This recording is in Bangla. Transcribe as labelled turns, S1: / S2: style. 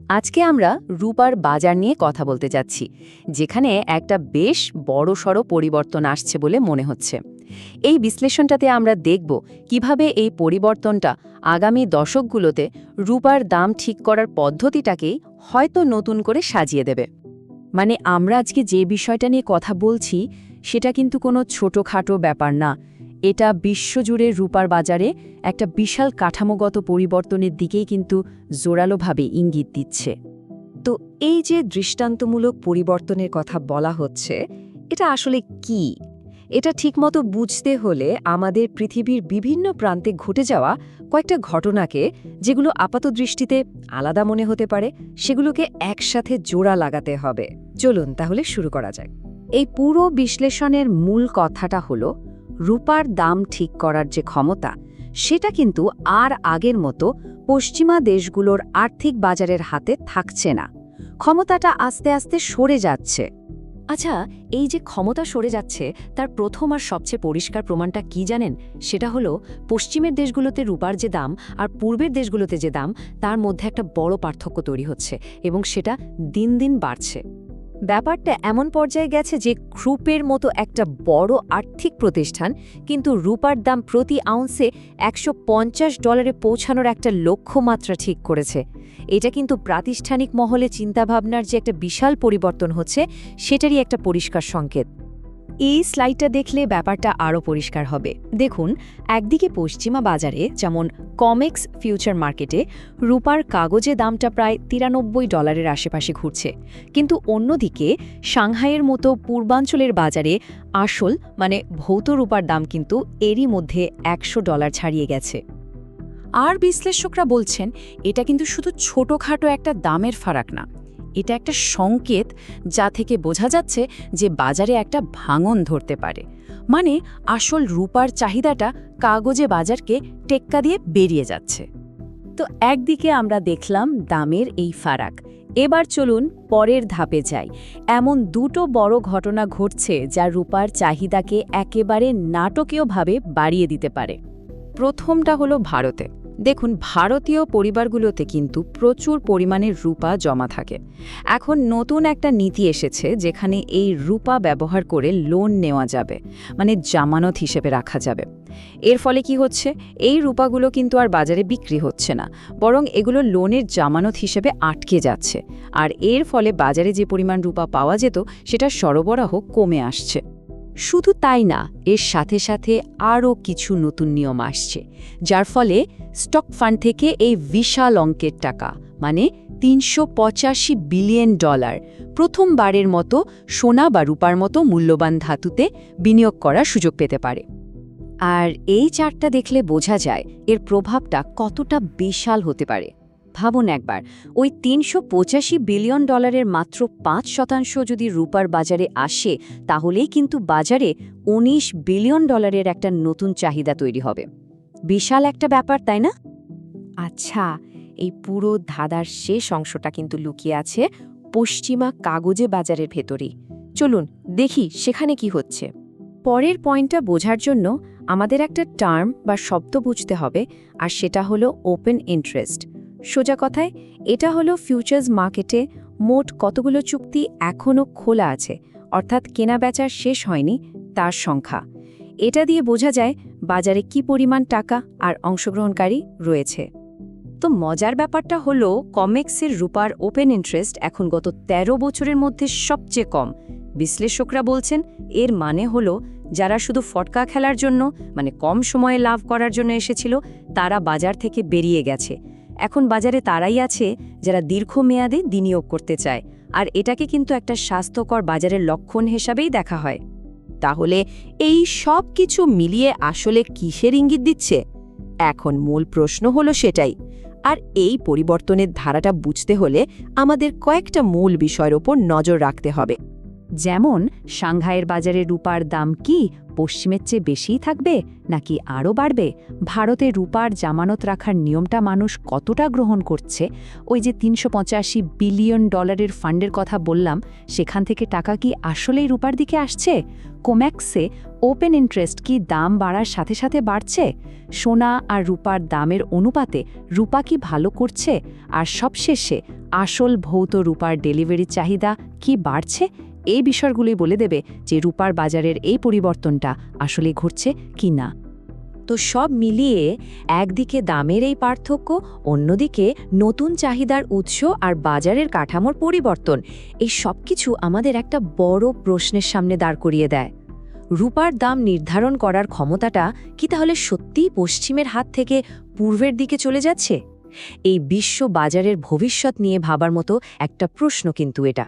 S1: আজকে আমরা রূপার বাজার নিয়ে কথা বলতে যাচ্ছি, যেখানে একটা বেশ বড়সড় পরিবর্তন আসছে বলে মনে হচ্ছে। এই বিশ্লেষণটাতে আমরা দেখব কিভাবে এই পরিবর্তনটা আগামী দশকগুলোতে রূপার দাম ঠিক করার পদ্ধতিটাকেই হয়তো নতুন করে সাজিয়ে দেবে। মানে আমরা আজকে যে বিষয়টা নিয়ে কথা বলছি সেটা কিন্তু কোনো ছোটখাটো ব্যাপার না। এটা বিশ্বজুড়ে রূপার বাজারে একটা বিশাল কাঠামোগত পরিবর্তনের দিকেই কিন্তু জোরালোভাবে ইঙ্গিত দিচ্ছে।
S2: তো এই যে দৃষ্টান্তমূলক পরিবর্তনের কথা বলা হচ্ছে, এটা আসলে কি? এটা ঠিকমতো বুঝতে হলে আমাদের পৃথিবীর বিভিন্ন প্রান্তে ঘটে যাওয়া কয়েকটা ঘটনাকে, যেগুলো আপাতদৃষ্টিতে আলাদা মনে হতে পারে, সেগুলোকে একসাথে জোড়া লাগাতে হবে। চলুন তাহলে শুরু করা যাক।
S1: এই পুরো বিশ্লেষণের মূল কথাটা হলো, রূপার দাম ঠিক করার যে ক্ষমতা, সেটা কিন্তু আর আগের মতো পশ্চিমা দেশগুলোর আর্থিক বাজারের হাতে থাকছে না। ক্ষমতাটা আস্তে আস্তে সরে যাচ্ছে।
S2: আচ্ছা, এই যে ক্ষমতা সরে যাচ্ছে, তার প্রথম আর সবচেয়ে পরিষ্কার প্রমাণটা কি জানেন? সেটা হলো পশ্চিমের দেশগুলোতে রূপার যে দাম আর পূর্বের দেশগুলোতে যে দাম, তার মধ্যে একটা বড় পার্থক্য তৈরি হচ্ছে, এবং সেটা দিন দিন বাড়ছে। ব্যাপারটা এমন পর্যায়ে গেছে যে ক্রুপের মতো একটা বড় আর্থিক প্রতিষ্ঠান কিন্তু রূপার দাম প্রতি আউন্সে $150 পৌঁছানোর একটা লক্ষ্যমাত্রা ঠিক করেছে। এটা কিন্তু প্রাতিষ্ঠানিক মহলে চিন্তাভাবনার যে একটা বিশাল পরিবর্তন হচ্ছে, সেটারই একটা পরিষ্কার সংকেত। এই স্লাইডটা দেখলে ব্যাপারটা আরও পরিষ্কার হবে। দেখুন, একদিকে পশ্চিমা বাজারে, যেমন কমেক্স ফিউচার মার্কেটে, রূপার কাগজে দামটা প্রায় $93 আশেপাশে ঘুরছে, কিন্তু অন্যদিকে সাংহাইয়ের মতো পূর্বাঞ্চলের বাজারে আসল মানে ভৌত রূপার দাম কিন্তু এরই মধ্যে $100 ছাড়িয়ে গেছে।
S1: আর বিশ্লেষকরা বলছেন, এটা কিন্তু শুধু ছোটখাটো একটা দামের ফারাক না, এটা একটা সংকেত যা থেকে বোঝা যাচ্ছে যে বাজারে একটা ভাঙন ধরতে পারে। মানে আসল রূপার চাহিদাটা কাগজে বাজারকে টেক্কা দিয়ে বেরিয়ে যাচ্ছে। তো একদিকে আমরা দেখলাম দামের এই ফারাক। এবার চলুন পরের ধাপে যাই। এমন দুটো বড় ঘটনা ঘটছে যা রূপার চাহিদাকে একেবারে নাটকীয়ভাবে বাড়িয়ে দিতে পারে। প্রথমটা হলো ভারতে। দেখুন, ভারতীয় পরিবারগুলোতে কিন্তু প্রচুর পরিমাণে রূপা জমা থাকে। এখন নতুন একটা নীতি এসেছে যেখানে এই রূপা ব্যবহার করে লোন নেওয়া যাবে, মানে জামানত হিসেবে রাখা যাবে। এর ফলে কি হচ্ছে, এই রূপাগুলো কিন্তু আর বাজারে বিক্রি হচ্ছে না, বরং এগুলো লোনের জামানত হিসেবে আটকে যাচ্ছে। আর এর ফলে বাজারে যে পরিমাণ রূপা পাওয়া যেত সেটা সরবরাহ কমে আসছে। শুধু তাই না, এর সাথে সাথে আরও কিছু নতুন নিয়ম আসছে, যার ফলে স্টক ফান্ড থেকে এই বিশাল অঙ্কের টাকা, মানে $385 বিলিয়ন, প্রথমবারের মতো সোনা বা রূপার মতো মূল্যবান ধাতুতে বিনিয়োগ করার সুযোগ পেতে পারে। আর এই চার্টটা দেখলে বোঝা যায় এর প্রভাবটা কতটা বিশাল হতে পারে। ভাবুন একবার, ওই $385 বিলিয়ন মাত্র 5% যদি রূপার বাজারে আসে, তাহলেই কিন্তু বাজারে $19 বিলিয়ন একটা নতুন চাহিদা তৈরি হবে। বিশাল একটা ব্যাপার, তাই না?
S2: আচ্ছা, এই পুরো ধাঁধার শেষ অংশটা কিন্তু লুকিয়ে আছে পশ্চিমা কাগজে বাজারের ভেতরেই। চলুন দেখি সেখানে কি হচ্ছে। পরের পয়েন্টটা বোঝার জন্য আমাদের একটা টার্ম বা শব্দ বুঝতে হবে, আর সেটা হলো ওপেন ইন্টারেস্ট। সোজা কথায়, এটা হলো ফিউচার্স মার্কেটে মোট কতগুলো চুক্তি এখনও খোলা আছে, অর্থাৎ কেনাবেচার শেষ হয়নি, তার সংখ্যা। এটা দিয়ে বোঝা যায় বাজারে কি পরিমাণ টাকা আর অংশগ্রহণকারী রয়েছে। তো মজার ব্যাপারটা হলো, কমেক্সের রূপার ওপেন ইন্টারেস্ট এখন গত 13 বছরের মধ্যে সবচেয়ে কম। বিশ্লেষকরা বলছেন, এর মানে হলো যারা শুধু ফটকা খেলার জন্য, মানে কম সময়ে লাভ করার জন্য এসেছিল, তারা বাজার থেকে বেরিয়ে গেছে। এখন বাজারে তারাই আছে যারা দীর্ঘমেয়াদে বিনিয়োগ করতে চায়, আর এটাকে কিন্তু একটা স্বাস্থ্যকর বাজারের লক্ষণ হিসাবেই দেখা হয়। তাহলে এই সব কিছু মিলিয়ে আসলে কিসের ইঙ্গিত দিচ্ছে? এখন মূল প্রশ্ন হলো সেটাই। আর এই পরিবর্তনের ধারাটা বুঝতে হলে আমাদের কয়েকটা মূল বিষয়ের ওপর নজর রাখতে হবে।
S1: যেমন, সাংহাইয়ের বাজারে রূপার দাম কি পশ্চিমের চেয়ে বেশিই থাকবে নাকি আরও বাড়বে? ভারতে রূপার জামানত রাখার নিয়মটা মানুষ কতটা গ্রহণ করছে? ওই যে ৩৮৫ বিলিয়ন ডলারের ফান্ডের কথা বললাম, সেখান থেকে টাকা কি আসলেই রূপার দিকে আসছে? কোম্যাক্সে ওপেন ইন্টারেস্ট কি দাম বাড়ার সাথে সাথে বাড়ছে? সোনা আর রূপার দামের অনুপাতে রূপা কি ভালো করছে? আর সবশেষে আসল ভৌত রূপার ডেলিভারির চাহিদা কি বাড়ছে? এই বিষয়গুলি বলে দেবে যে রূপার বাজারের এই পরিবর্তনটা আসলে ঘটছে কি না।
S2: তো সব মিলিয়ে একদিকে দামের এই পার্থক্য, অন্যদিকে নতুন চাহিদার উৎস আর বাজারের কাঠামোর পরিবর্তন, এই সব কিছু আমাদের একটা বড় প্রশ্নের সামনে দাঁড় করিয়ে দেয়। রূপার দাম নির্ধারণ করার ক্ষমতাটা কি তাহলে সত্যিই পশ্চিমের হাত থেকে পূর্বের দিকে চলে যাচ্ছে? এই বিশ্ব বাজারের ভবিষ্যৎ নিয়ে ভাবার মতো একটা প্রশ্ন কিন্তু এটা।